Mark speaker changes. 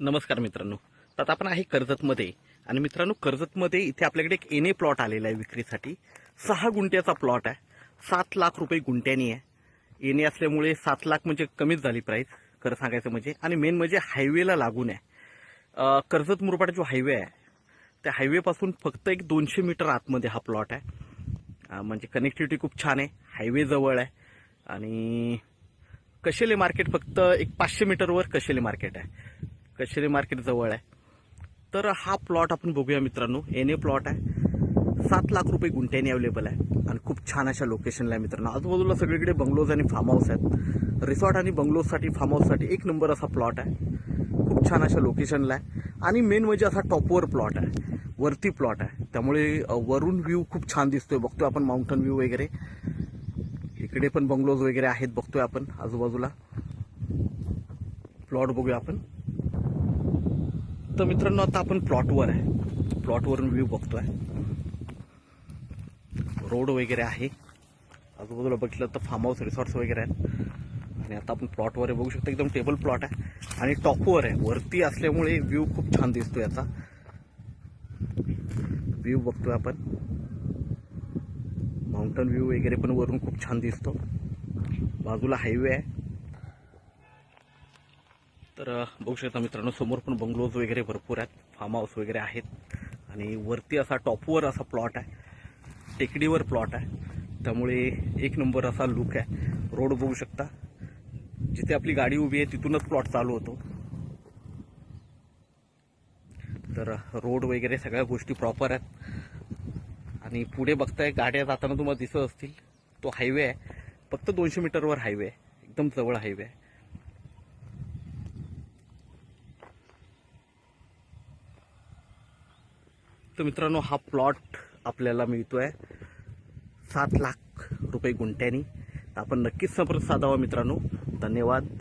Speaker 1: नमस्कार मित्रांनो. तर आता आपण आहे कर्जतमध्ये आणि मित्रांनो कर्जतमध्ये इथे आपल्याकडे एक एने प्लॉट आलेला आहे विक्रीसाठी. 6 गुंठ्याचा प्लॉट आहे. 7 लाख रुपये गुंठ्यानी आहे. एने असल्यामुळे 7 लाख म्हणजे कमीच झाली प्राइस खरं सांगायचं म्हणजे. आणि मेन म्हणजे हायवेला लागून आहे. कर्जत मुरबाड जो हायवे आहे त्या हायवेपासून फक्त एक 200 मीटर आतमध्ये हा प्लॉट आहे. म्हणजे कनेक्टिव्हिटी खूप छान आहे. हायवे जवळ आहे आणि कशेले मार्केट फक्त एक 500 मीटरवर कशेले मार्केट आहे. कशेले मार्केट जवळ आहे. तर हा प्लॉट आपण बघूया मित्रांनो. एने प्लॉट आहे. 7 लाख रुपये गुंठ्याने अवेलेबल आहे आणि खूप छान अशा लोकेशनला आहे मित्रांनो. आजूबाजूला सगळीकडे बंगलोज आणि फार्म हाऊस आहेत. रिसॉर्ट आणि बंगलोजसाठी फार्म हाऊससाठी एक नंबर असा प्लॉट आहे. खूप छान अशा लोकेशनला आहे आणि मेन म्हणजे असा टॉपवर प्लॉट आहे. वरती प्लॉट आहे त्यामुळे वरून व्ह्यू खूप छान दिसतोय. बघतोय आपण माउंटन व्ह्यू वगैरे. इकडे पण बंगलोज वगैरे आहेत बघतोय आपण आजूबाजूला. प्लॉट बघूया आपण. तर मित्रांनो आता आपण प्लॉटवर आहे. प्लॉटवरून व्ह्यू बघतोय. रोड वगैरे आहे आजूबाजूला. बघितलं तर फार्म हाऊस रिसॉर्ट्स वगैरे आहेत. आणि आता आपण प्लॉटवर बघू शकतो. एकदम टेबल प्लॉट आहे आणि टॉपवर आहे. वरती असल्यामुळे व्ह्यू खूप छान दिसतोय. याचा व्ह्यू बघतोय आपण. माउंटन व्ह्यू वगैरे पण वरून खूप छान दिसतो. बाजूला हायवे आहे. तर बघू शकता मित्रांनो समोर पण बंगलोज वगैरे भरपूर आहेत. फार्म हाऊस वगैरे आहेत आणि वरती असा टॉपवर असा प्लॉट आहे. टेकडीवर प्लॉट आहे त्यामुळे एक नंबर असा लुक आहे. रोड बघू शकता. जिथे आपली गाडी उभी आहे तिथूनच प्लॉट चालू होतो. तर रोड वगैरे सगळ्या गोष्टी प्रॉपर आहेत आणि पुढे बघताय गाड्या जाताना तुम्हाला दिसत असतील. तो हायवे आहे. फक्त 200 मीटरवर हायवे आहे. एकदम जवळ हायवे आहे. तर मित्रांनो हा प्लॉट आपल्याला मिळतोय 7 लाख रुपये गुंठ्यानी. आपण नक्कीच संपर्क साधावा मित्रांनो. धन्यवाद.